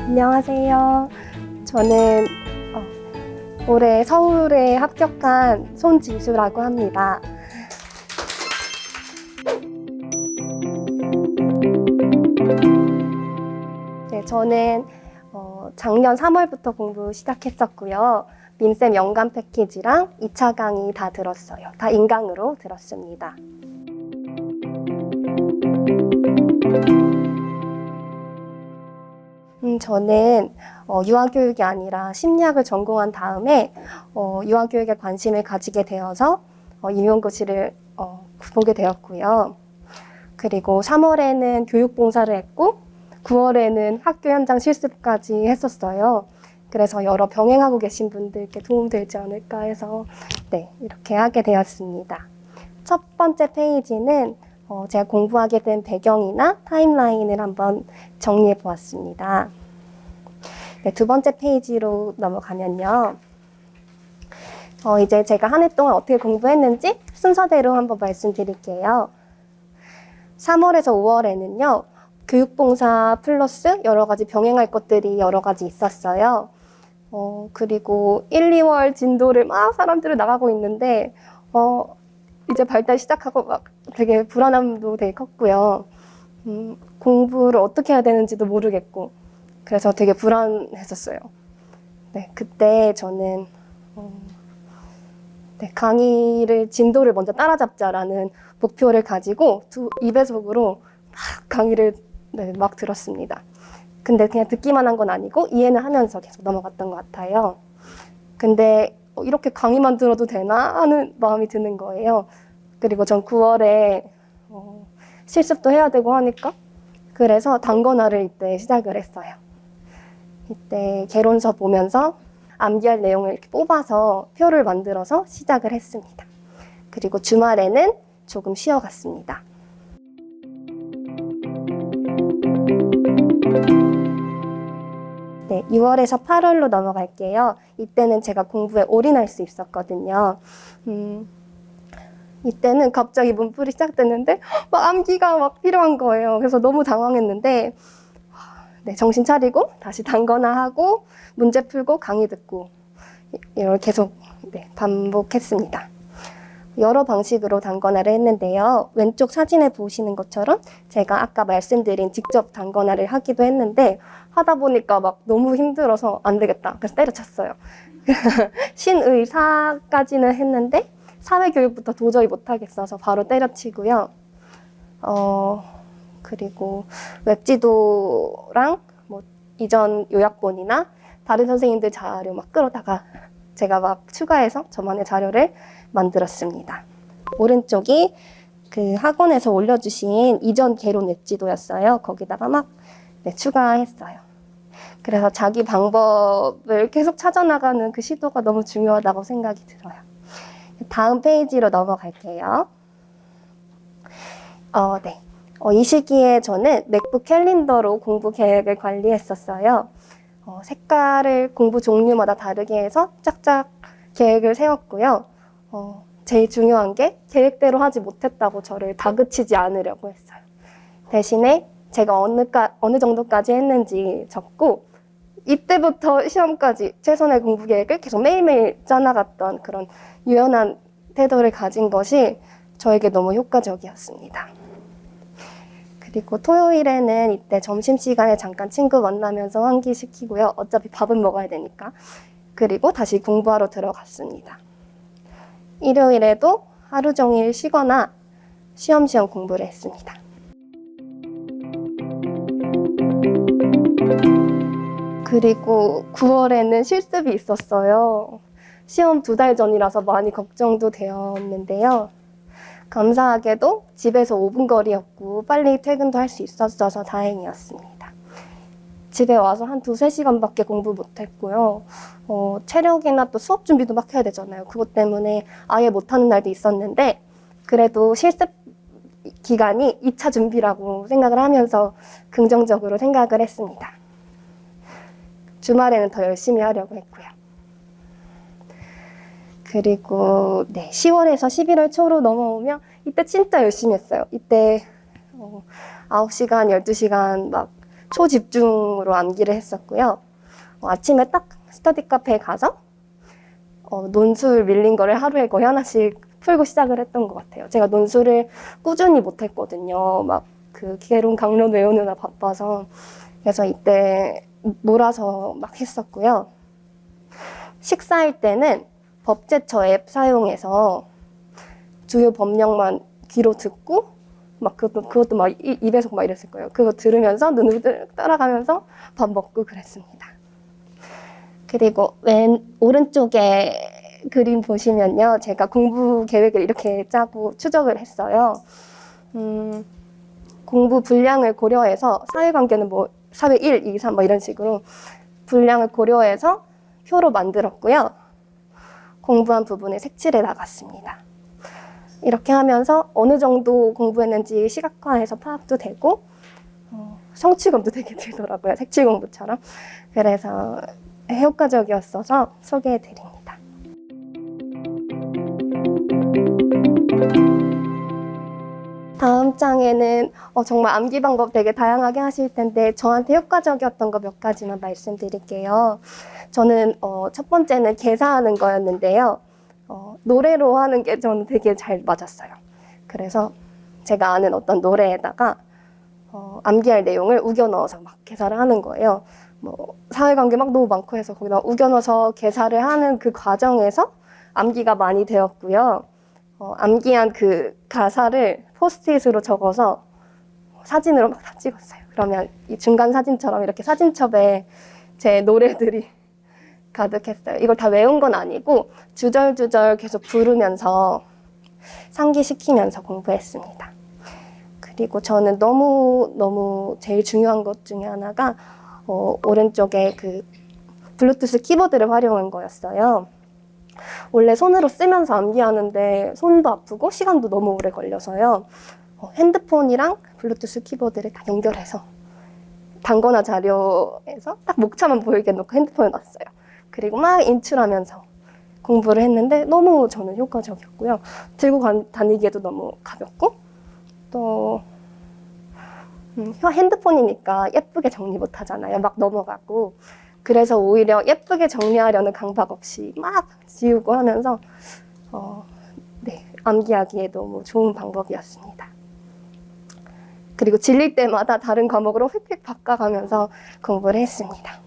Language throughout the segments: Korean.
안녕하세요. 저는 올해 서울에 합격한 손지수라고 합니다. 네, 저는 작년 3월부터 공부 시작했었고요. 민쌤 연간 패키지랑 2차 강의 다 들었어요. 다 인강으로 들었습니다. 저는 유아교육이 아니라 심리학을 전공한 다음에 유아교육에 관심을 가지게 되어서 임용고시를 보게 되었고요. 그리고 3월에는 교육봉사를 했고 9월에는 학교 현장 실습까지 했었어요. 그래서 여러 병행하고 계신 분들께 도움되지 않을까 해서 네, 이렇게 하게 되었습니다. 첫 번째 페이지는 제가 공부하게 된 배경이나 타임라인을 한번 정리해 보았습니다. 네, 두 번째 페이지로 넘어가면요. 이제 제가 한 해 동안 어떻게 공부했는지 순서대로 한번 말씀드릴게요. 3월에서 5월에는요. 교육봉사 플러스 여러 가지 병행할 것들이 여러 가지 있었어요. 그리고 1, 2월 진도를 막 사람들이 나가고 있는데 이제 발달 시작하고 막 되게 불안함도 되게 컸고요. 공부를 어떻게 해야 되는지도 모르겠고 그래서 되게 불안했었어요. 네, 그때 저는 강의를 진도를 먼저 따라잡자라는 목표를 가지고 2배속으로 막 강의를 막 들었습니다. 근데 그냥 듣기만 한 건 아니고 이해는 하면서 계속 넘어갔던 것 같아요. 근데 이렇게 강의만 들어도 되나 하는 마음이 드는 거예요. 그리고 전 9월에 실습도 해야 되고 하니까 그래서 단권화를 이때 시작을 했어요. 이때 개론서 보면서 암기할 내용을 이렇게 뽑아서 표를 만들어서 시작을 했습니다. 그리고 주말에는 조금 쉬어갔습니다. 네, 6월에서 8월로 넘어갈게요. 이때는 제가 공부에 올인할 수 있었거든요. 이때는 갑자기 문풀이 시작됐는데 막 암기가 막 필요한 거예요. 그래서 너무 당황했는데 네, 정신 차리고 다시 단권화하고 문제 풀고 강의 듣고 이걸 계속 반복했습니다. 여러 방식으로 단권화를 했는데요. 왼쪽 사진에 보시는 것처럼 제가 아까 말씀드린 직접 단권화를 하기도 했는데 하다 보니까 막 너무 힘들어서 안 되겠다. 그래서 때려쳤어요. 신의사까지는 했는데 사회교육부터 도저히 못하겠어서 바로 때려치고요. 그리고 웹지도랑 뭐 이전 요약본이나 다른 선생님들 자료 막 끌어다가 제가 막 추가해서 저만의 자료를 만들었습니다. 오른쪽이 그 학원에서 올려주신 이전 개론 웹지도였어요. 거기다가 막 추가했어요. 그래서 자기 방법을 계속 찾아나가는 그 시도가 너무 중요하다고 생각이 들어요. 다음 페이지로 넘어갈게요. 네. 이 시기에 저는 맥북 캘린더로 공부 계획을 관리했었어요. 색깔을 공부 종류마다 다르게 해서 짝짝 계획을 세웠고요. 제일 중요한 게 계획대로 하지 못했다고 저를 다그치지 않으려고 했어요. 대신에 제가 어느 정도까지 했는지 적고 이때부터 시험까지 최선의 공부 계획을 계속 매일매일 짜나갔던 그런 유연한 태도를 가진 것이 저에게 너무 효과적이었습니다. 그리고 토요일에는 이때 점심시간에 잠깐 친구 만나면서 환기시키고요. 어차피 밥은 먹어야 되니까. 그리고 다시 공부하러 들어갔습니다. 일요일에도 하루 종일 쉬거나 쉬엄쉬엄 공부를 했습니다. 그리고 9월에는 실습이 있었어요. 시험 2달 전이라서 많이 걱정도 되었는데요. 감사하게도 집에서 5분 거리였고 빨리 퇴근도 할 수 있었어서 다행이었습니다. 집에 와서 한 2-3시간밖에 공부 못했고요. 체력이나 또 수업 준비도 막 해야 되잖아요. 그것 때문에 아예 못하는 날도 있었는데 그래도 실습 기간이 2차 준비라고 생각을 하면서 긍정적으로 생각을 했습니다. 주말에는 더 열심히 하려고 했고요. 그리고 10월에서 11월 초로 넘어오면 이때 진짜 열심히 했어요. 이때 9시간, 12시간 막 초집중으로 암기를 했었고요. 아침에 딱 스터디 카페에 가서 논술 밀린 거를 하루에 거의 하나씩 풀고 시작을 했던 것 같아요. 제가 논술을 꾸준히 못했거든요. 막 그 개론 강론 외우느라 바빠서. 그래서 이때 몰아서 막 했었고요. 식사할 때는 법제처 앱 사용해서 주요 법령만 귀로 듣고 막 그것도 막 입에서 막 이랬을 거예요. 그거 들으면서 눈을 따라가면서 밥 먹고 그랬습니다. 그리고 오른쪽에 그림 보시면요. 제가 공부 계획을 이렇게 짜고 추적을 했어요. 공부 분량을 고려해서 사회관계는 뭐 사회 1, 2, 3 뭐 이런 식으로 분량을 고려해서 표로 만들었고요. 공부한 부분을 색칠해 나갔습니다. 이렇게 하면서 어느 정도 공부했는지 시각화해서 파악도 되고 성취감도 되게 들더라고요. 색칠 공부처럼. 그래서 효과적이었어서 소개해 드립니다. 다음 장에는 정말 암기 방법 되게 다양하게 하실 텐데 저한테 효과적이었던 거 몇 가지만 말씀드릴게요. 저는 첫 번째는 개사하는 거였는데요. 노래로 하는 게 저는 되게 잘 맞았어요. 그래서 제가 아는 어떤 노래에다가 암기할 내용을 우겨 넣어서 막 개사를 하는 거예요. 뭐 사회관계 막 너무 많고 해서 거기다 우겨 넣어서 개사를 하는 그 과정에서 암기가 많이 되었고요. 암기한 그 가사를 포스트잇으로 적어서 사진으로 막 다 찍었어요. 그러면 이 중간 사진처럼 이렇게 사진첩에 제 노래들이 가득했어요. 이걸 다 외운 건 아니고 주절주절 계속 부르면서 상기시키면서 공부했습니다. 그리고 저는 너무 제일 중요한 것 중에 하나가 오른쪽에 그 블루투스 키보드를 활용한 거였어요. 원래 손으로 쓰면서 암기하는데 손도 아프고 시간도 너무 오래 걸려서요. 핸드폰이랑 블루투스 키보드를 다 연결해서 단거나 자료에서 딱 목차만 보이게 놓고 핸드폰에 놨어요. 그리고 막 인출하면서 공부를 했는데 너무 저는 효과적이었고요. 들고 다니기에도 너무 가볍고 또 핸드폰이니까 예쁘게 정리 못 하잖아요. 막 넘어가고. 그래서 오히려 예쁘게 정리하려는 강박 없이 막 지우고 하면서 암기하기에 너무 좋은 방법이었습니다. 그리고 질릴 때마다 다른 과목으로 휙휙 바꿔가면서 공부를 했습니다.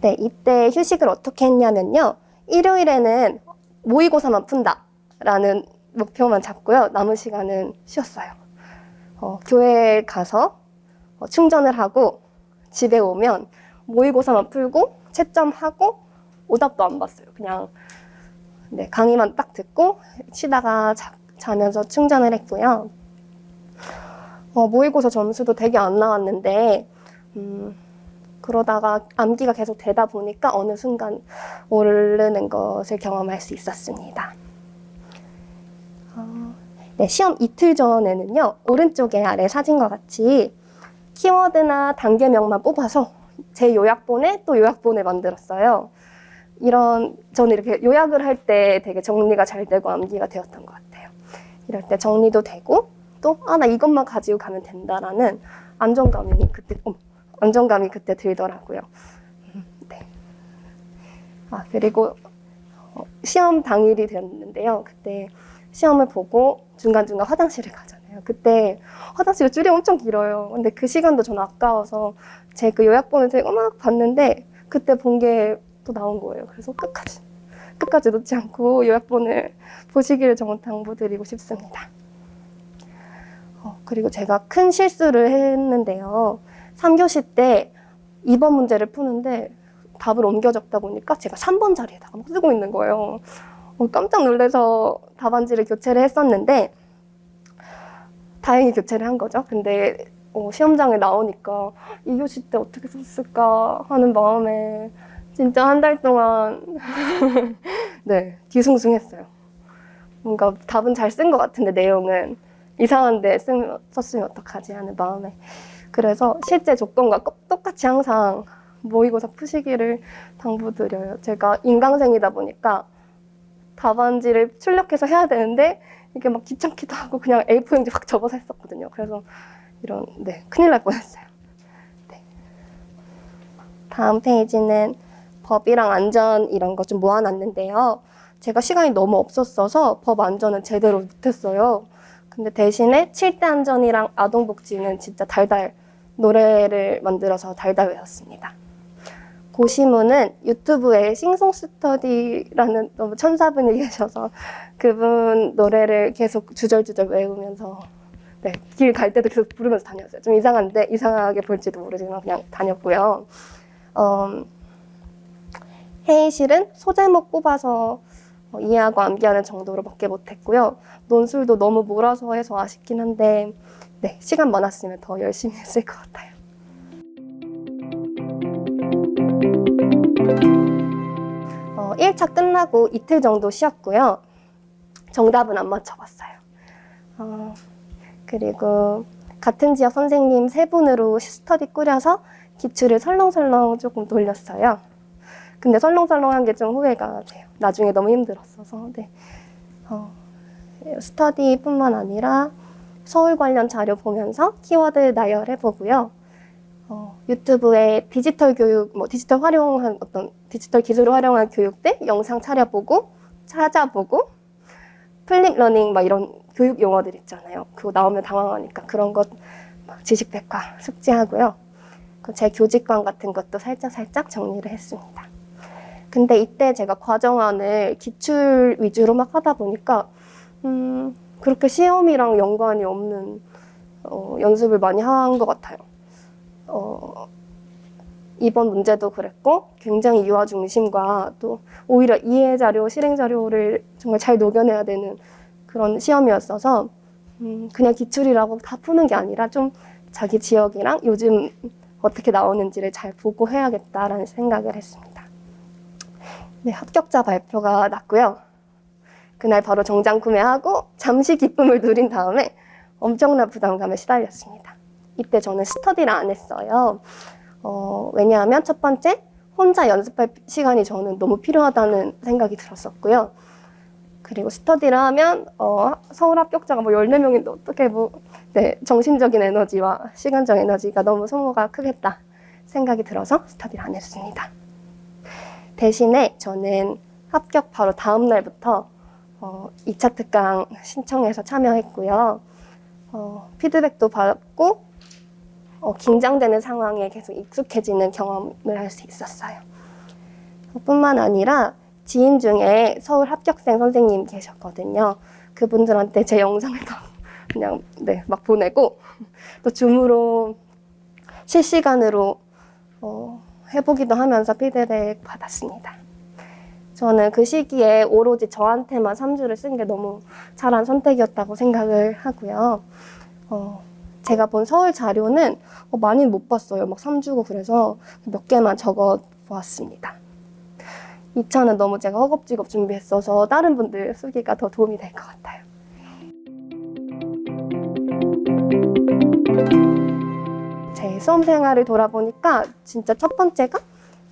네, 이때 휴식을 어떻게 했냐면요. 일요일에는 모의고사만 푼다라는 목표만 잡고요. 남은 시간은 쉬었어요. 교회에 가서 충전을 하고 집에 오면 모의고사만 풀고 채점하고 오답도 안 봤어요. 그냥 강의만 딱 듣고 쉬다가 자면서 충전을 했고요. 모의고사 점수도 되게 안 나왔는데 그러다가 암기가 계속 되다 보니까 어느 순간 오르는 것을 경험할 수 있었습니다. 네, 시험 이틀 전에는요. 오른쪽에 아래 사진과 같이 키워드나 단계명만 뽑아서 제 요약본에 또 요약본을 만들었어요. 저는 이렇게 요약을 할 때 되게 정리가 잘 되고 암기가 되었던 것 같아요. 이럴 때 정리도 되고 또 나 이것만 가지고 가면 된다라는 안정감이 그때 들더라고요. 네. 그리고 시험 당일이 되었는데요. 그때 시험을 보고 중간중간 화장실을 가잖아요. 그때 화장실 줄이 엄청 길어요. 근데 그 시간도 저는 아까워서 제 그 요약본을 제가 막 봤는데 그때 본 게 또 나온 거예요. 그래서 끝까지 놓지 않고 요약본을 보시기를 정말 당부드리고 싶습니다. 그리고 제가 큰 실수를 했는데요. 3교시 때 2번 문제를 푸는데 답을 옮겨 적다 보니까 제가 3번 자리에다가 막 쓰고 있는 거예요. 깜짝 놀라서 답안지를 교체를 했었는데 다행히 교체를 한 거죠. 근데 시험장에 나오니까 2교시 때 어떻게 썼을까 하는 마음에 진짜 한 달 동안 뒤숭숭했어요. 뭔가 답은 잘 쓴 것 같은데 내용은 이상한데 썼으면 어떡하지 하는 마음에. 그래서 실제 조건과 똑같이 항상 모의고사 푸시기를 당부드려요. 제가 인강생이다 보니까 답안지를 출력해서 해야 되는데 이게 막 귀찮기도 하고 그냥 A4 용지 확 접어서 했었거든요. 그래서 이런, 네, 큰일 날 뻔했어요. 네. 다음 페이지는 법이랑 안전 이런 거 좀 모아놨는데요. 제가 시간이 너무 없었어서 법 안전은 제대로 못했어요. 근데 대신에 7대 안전이랑 아동복지는 진짜 달달 노래를 만들어서 달달 외웠습니다. 고시문은 유튜브에 싱송스터디라는 너무 천사분이 계셔서 그분 노래를 계속 주절주절 외우면서 네, 길 갈 때도 계속 부르면서 다녔어요. 좀 이상한데 이상하게 볼지도 모르지만 그냥 다녔고요. 회의실은 소제목 뽑아서 이해하고 암기하는 정도로밖에 못했고요. 논술도 너무 몰아서 해서 아쉽긴 한데 네, 시간 많았으면 더 열심히 했을 것 같아요. 1차 끝나고 이틀 정도 쉬었고요. 정답은 안 맞춰봤어요. 그리고 같은 지역 선생님 3분으로 스터디 꾸려서 기출을 설렁설렁 조금 돌렸어요. 근데 설렁설렁한 게 좀 후회가 돼요. 나중에 너무 힘들었어서. 네. 스터디뿐만 아니라 서울 관련 자료 보면서 키워드 나열해보고요. 유튜브에 디지털 교육, 디지털 활용한 디지털 기술을 활용한 교육들 영상 찾아보고 플립 러닝 이런 교육 용어들 있잖아요. 그거 나오면 당황하니까 그런 것 지식백과 숙지하고요. 제 교직관 같은 것도 살짝 정리를 했습니다. 근데 이때 제가 과정안을 기출 위주로 막 하다 보니까 그렇게 시험이랑 연관이 없는 연습을 많이 한 것 같아요. 이번 문제도 그랬고 굉장히 유아 중심과 또 오히려 이해 자료, 실행 자료를 정말 잘 녹여내야 되는 그런 시험이었어서 그냥 기출이라고 다 푸는 게 아니라 좀 자기 지역이랑 요즘 어떻게 나오는지를 잘 보고 해야겠다라는 생각을 했습니다. 네, 합격자 발표가 났고요. 그날 바로 정장 구매하고 잠시 기쁨을 누린 다음에 엄청난 부담감에 시달렸습니다. 이때 저는 스터디를 안 했어요. 왜냐하면 첫 번째, 혼자 연습할 시간이 저는 너무 필요하다는 생각이 들었었고요. 그리고 스터디를 하면 서울 합격자가 14명인데 어떻게 네, 정신적인 에너지와 시간적 에너지가 너무 소모가 크겠다 생각이 들어서 스터디를 안 했습니다. 대신에 저는 합격 바로 다음 날부터 2차 특강 신청해서 참여했고요. 피드백도 받고 긴장되는 상황에 계속 익숙해지는 경험을 할 수 있었어요. 뿐만 아니라 지인 중에 서울 합격생 선생님 계셨거든요. 그분들한테 제 영상을 그냥 막 보내고 또 줌으로 실시간으로 해보기도 하면서 피드백 받았습니다. 저는 그 시기에 오로지 저한테만 3주를 쓴 게 너무 잘한 선택이었다고 생각을 하고요. 제가 본 서울 자료는 많이 못 봤어요. 3주고 그래서 몇 개만 적어 보았습니다. 2차는 너무 제가 허겁지겁 준비했어서 다른 분들 쓰기가 더 도움이 될 것 같아요. 제 수험 생활을 돌아보니까 진짜 첫 번째가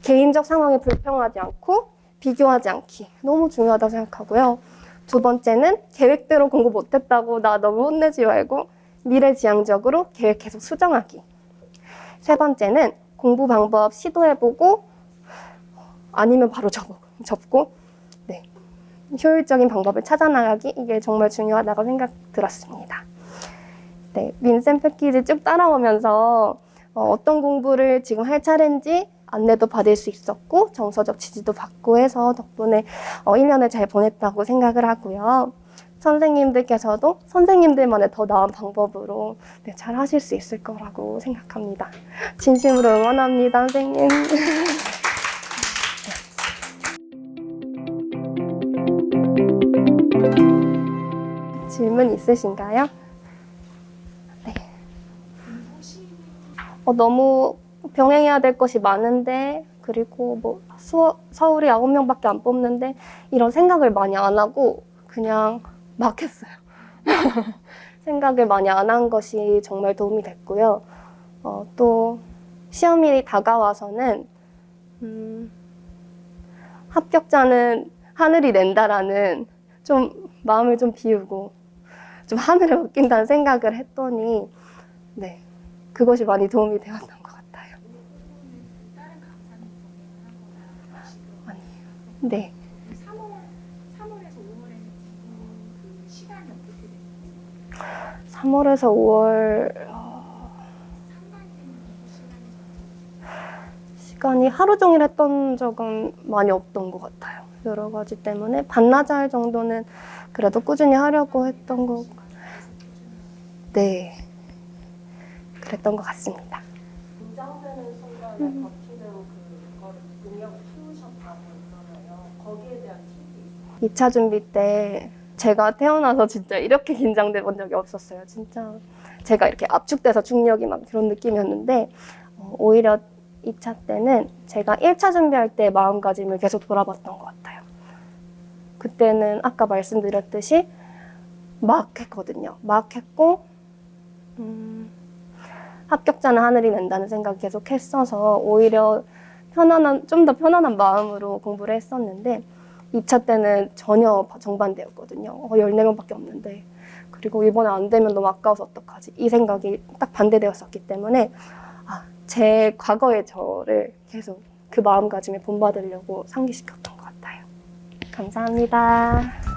개인적 상황이 불평하지 않고 비교하지 않기 너무 중요하다고 생각하고요. 두 번째는 계획대로 공부 못했다고 나 너무 혼내지 말고 미래지향적으로 계획 계속 수정하기. 세 번째는 공부 방법 시도해보고 아니면 바로 접고 네, 효율적인 방법을 찾아나가기 이게 정말 중요하다고 생각 들었습니다. 네, 민쌤 패키지 쭉 따라오면서 어떤 공부를 지금 할 차례인지 안내도 받을 수 있었고 정서적 지지도 받고 해서 덕분에 1년을 잘 보냈다고 생각을 하고요. 선생님들께서도 선생님들만의 더 나은 방법으로 잘 하실 수 있을 거라고 생각합니다. 진심으로 응원합니다, 선생님. 질문 있으신가요? 네. 너무 병행해야 될 것이 많은데 그리고 서울이 9명밖에 안 뽑는데 이런 생각을 많이 안 하고 그냥 막 했어요. 생각을 많이 안 한 것이 정말 도움이 됐고요. 또 시험일이 다가와서는 합격자는 하늘이 낸다라는 좀 마음을 좀 비우고 좀 하늘을 웃긴다는 생각을 했더니 네, 그것이 많이 도움이 되었던 것 같아요. 다른 강사님 동행하거나 지금 아니에요. 네. 3월에서 5월에는 그 시간이 어떻게 돼요? 3월에서 5월 상반기는 시간이 하루 종일 했던 적은 많이 없던 것 같아요. 여러 가지 때문에 반나절 정도는 그래도 꾸준히 하려고 했던 거. 네, 그랬던 것 같습니다. 긴장되는 순간에 버티는 그거를 능력을 키우셨다고 했잖아요. 거기에 대한 팁이 있어요? 2차 준비 때 제가 태어나서 진짜 이렇게 긴장돼 본 적이 없었어요. 진짜 제가 이렇게 압축돼서 중력이 막 그런 느낌이었는데 오히려 2차 때는 제가 1차 준비할 때 마음가짐을 계속 돌아봤던 것 같아요. 그때는 아까 말씀드렸듯이 막 했거든요. 막 했고 합격자는 하늘이 낸다는 생각이 계속 했어서 오히려 좀 더 편안한 마음으로 공부를 했었는데 2차 때는 전혀 정반대였거든요. 14명밖에 없는데 그리고 이번에 안 되면 너무 아까워서 어떡하지? 이 생각이 딱 반대되었었기 때문에 제 과거의 저를 계속 그 마음가짐에 본받으려고 상기시켰던 것 같아요. 감사합니다.